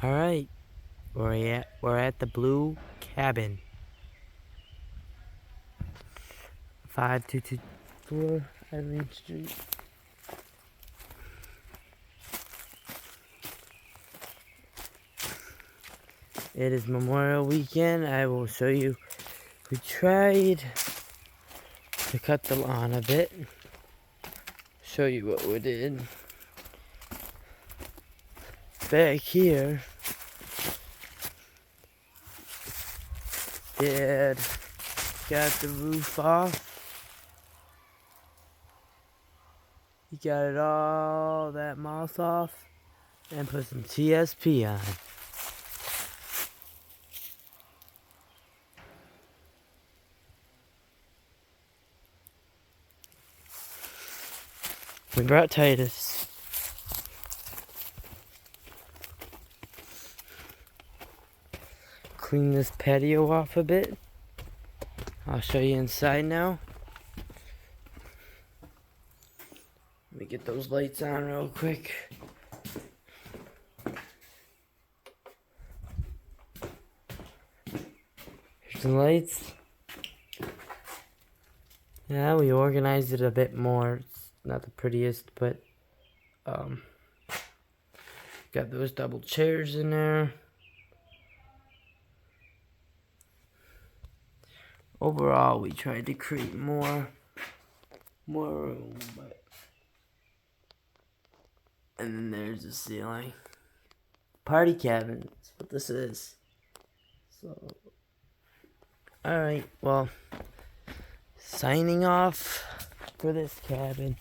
Alright, we're at the Blue Cabin. 5224 Irene Street. It is Memorial Weekend. I will show you. We tried to cut the lawn a bit. Show you what we did. Back here, Dad got the roof off. He got it all that moss off and put some TSP on. We brought Titus. Clean this patio off a bit. I'll show you inside now. Let me get those lights on real quick. Here's the lights. Yeah, we organized it a bit more. It's not the prettiest, but got those double chairs in there. Overall, we tried to create more room, but and then there's the ceiling. Party cabin, that's what this is. So, alright, well, signing off for this cabin.